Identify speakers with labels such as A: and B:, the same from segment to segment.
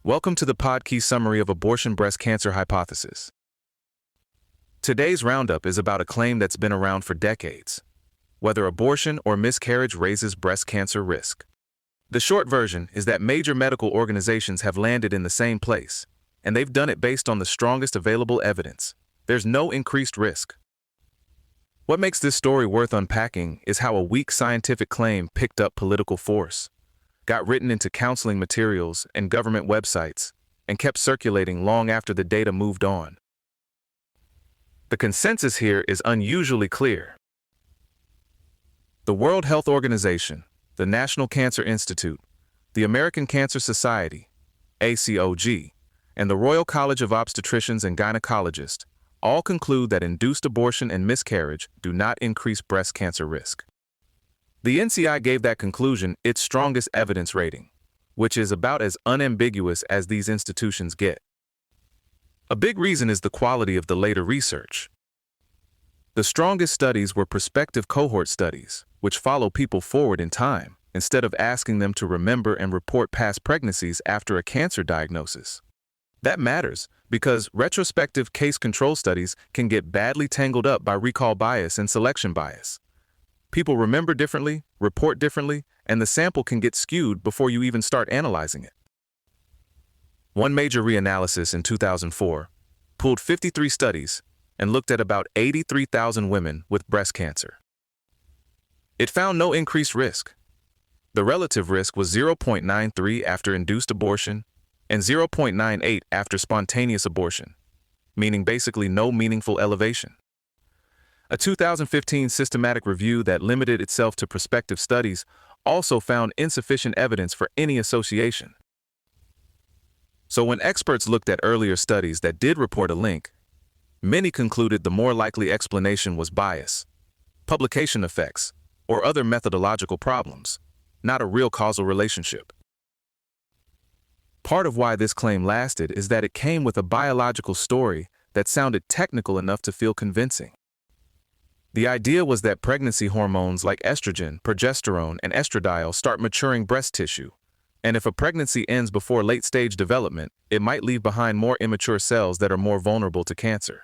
A: Welcome to the PodKey summary of abortion breast cancer hypothesis. Today's roundup is about a claim that's been around for decades: whether abortion or miscarriage raises breast cancer risk. The short version is that major medical organizations have landed in the same place, and they've done it based on the strongest available evidence. There's no increased risk. What makes this story worth unpacking is how a weak scientific claim picked up political force, got written into counseling materials and government websites, and kept circulating long after the data moved on. The consensus here is unusually clear. The World Health Organization, the National Cancer Institute, the American Cancer Society, ACOG, and the Royal College of Obstetricians and Gynecologists all conclude that induced abortion and miscarriage do not increase breast cancer risk. The NCI gave that conclusion its strongest evidence rating, which is about as unambiguous as these institutions get. A big reason is the quality of the later research. The strongest studies were prospective cohort studies, which follow people forward in time, instead of asking them to remember and report past pregnancies after a cancer diagnosis. That matters because retrospective case control studies can get badly tangled up by recall bias and selection bias. People remember differently, report differently, and the sample can get skewed before you even start analyzing it. One major reanalysis in 2004 pulled 53 studies and looked at about 83,000 women with breast cancer. It found no increased risk. The relative risk was 0.93 after induced abortion and 0.98 after spontaneous abortion, meaning basically no meaningful elevation. A 2015 systematic review that limited itself to prospective studies also found insufficient evidence for any association. So when experts looked at earlier studies that did report a link, many concluded the more likely explanation was bias, publication effects, or other methodological problems, not a real causal relationship. Part of why this claim lasted is that it came with a biological story that sounded technical enough to feel convincing. The idea was that pregnancy hormones like estrogen, progesterone, and estradiol start maturing breast tissue, and if a pregnancy ends before late-stage development, it might leave behind more immature cells that are more vulnerable to cancer.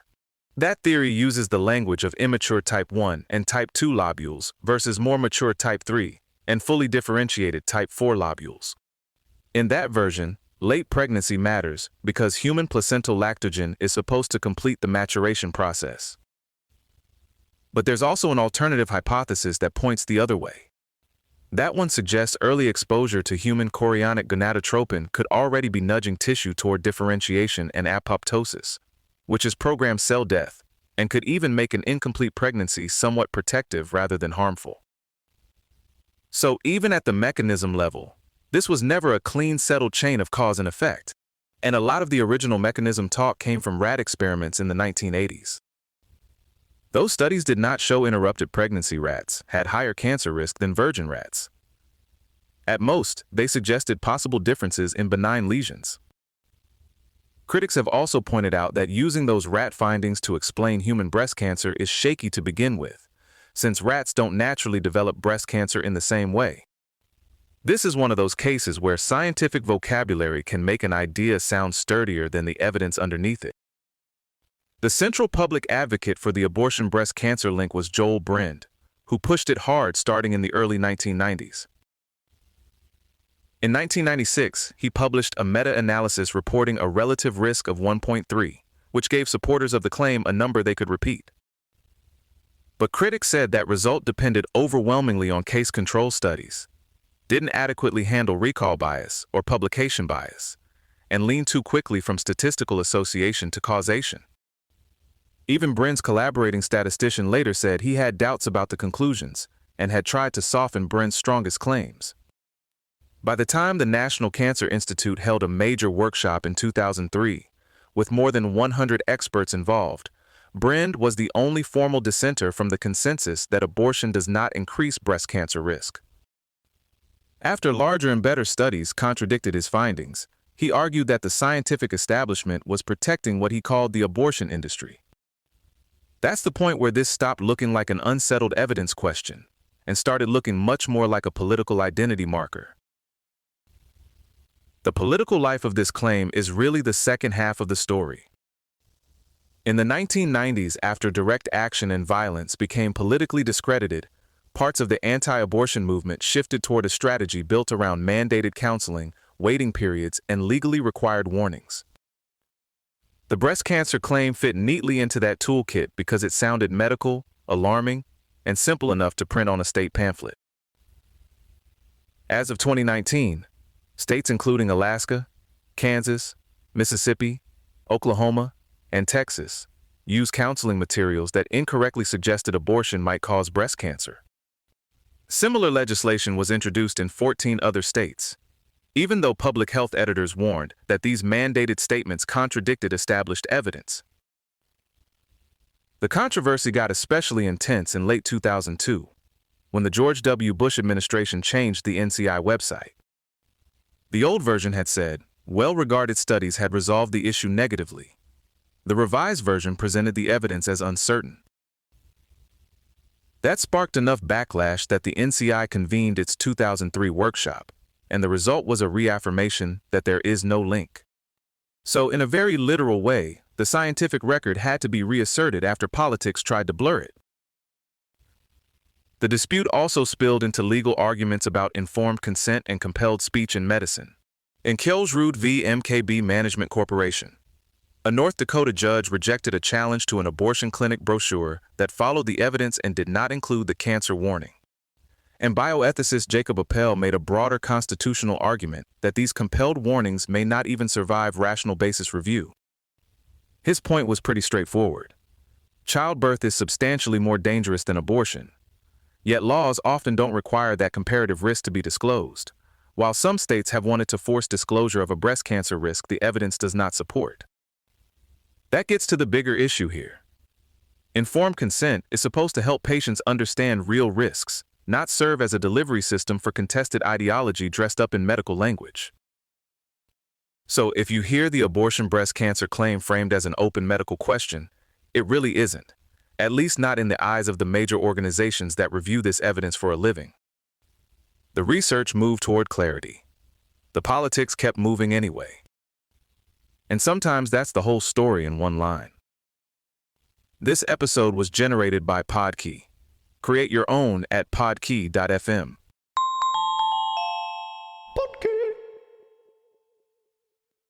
A: That theory uses the language of immature type 1 and type 2 lobules versus more mature type 3 and fully differentiated type 4 lobules. In that version, late pregnancy matters because human placental lactogen is supposed to complete the maturation process. But there's also an alternative hypothesis that points the other way. That one suggests early exposure to human chorionic gonadotropin could already be nudging tissue toward differentiation and apoptosis, which is programmed cell death, and could even make an incomplete pregnancy somewhat protective rather than harmful. So even at the mechanism level, this was never a clean, settled chain of cause and effect, and a lot of the original mechanism talk came from rat experiments in the 1980s. Those studies did not show interrupted pregnancy rats had higher cancer risk than virgin rats. At most, they suggested possible differences in benign lesions. Critics have also pointed out that using those rat findings to explain human breast cancer is shaky to begin with, since rats don't naturally develop breast cancer in the same way. This is one of those cases where scientific vocabulary can make an idea sound sturdier than the evidence underneath it. The central public advocate for the abortion breast cancer link was Joel Brend, who pushed it hard starting in the early 1990s. In 1996, he published a meta-analysis reporting a relative risk of 1.3, which gave supporters of the claim a number they could repeat. But critics said that result depended overwhelmingly on case control studies, didn't adequately handle recall bias or publication bias, and leaned too quickly from statistical association to causation. Even Brend's collaborating statistician later said he had doubts about the conclusions and had tried to soften Brend's strongest claims. By the time the National Cancer Institute held a major workshop in 2003, with more than 100 experts involved, Brend was the only formal dissenter from the consensus that abortion does not increase breast cancer risk. After larger and better studies contradicted his findings, he argued that the scientific establishment was protecting what he called the abortion industry. That's the point where this stopped looking like an unsettled evidence question and started looking much more like a political identity marker. The political life of this claim is really the second half of the story. In the 1990s, after direct action and violence became politically discredited, parts of the anti-abortion movement shifted toward a strategy built around mandated counseling, waiting periods, and legally required warnings. The breast cancer claim fit neatly into that toolkit because it sounded medical, alarming, and simple enough to print on a state pamphlet. As of 2019, states including Alaska, Kansas, Mississippi, Oklahoma, and Texas use counseling materials that incorrectly suggested abortion might cause breast cancer. Similar legislation was introduced in 14 other states, even though public health editors warned that these mandated statements contradicted established evidence. The controversy got especially intense in late 2002, when the George W. Bush administration changed the NCI website. The old version had said, well-regarded studies had resolved the issue negatively. The revised version presented the evidence as uncertain. That sparked enough backlash that the NCI convened its 2003 workshop, and the result was a reaffirmation that there is no link. So, in a very literal way, the scientific record had to be reasserted after politics tried to blur it. The dispute also spilled into legal arguments about informed consent and compelled speech in medicine. In Kjellsrud v. MKB Management Corporation, a North Dakota judge rejected a challenge to an abortion clinic brochure that followed the evidence and did not include the cancer warning. And bioethicist Jacob Appel made a broader constitutional argument that these compelled warnings may not even survive rational basis review. His point was pretty straightforward. Childbirth is substantially more dangerous than abortion, yet laws often don't require that comparative risk to be disclosed, while some states have wanted to force disclosure of a breast cancer risk the evidence does not support. That gets to the bigger issue here. Informed consent is supposed to help patients understand real risks, not serve as a delivery system for contested ideology dressed up in medical language. So if you hear the abortion breast cancer claim framed as an open medical question, it really isn't, at least not in the eyes of the major organizations that review this evidence for a living. The research moved toward clarity. The politics kept moving anyway. And sometimes that's the whole story in one line. This episode was generated by Podkey. Create your own at podkey.fm.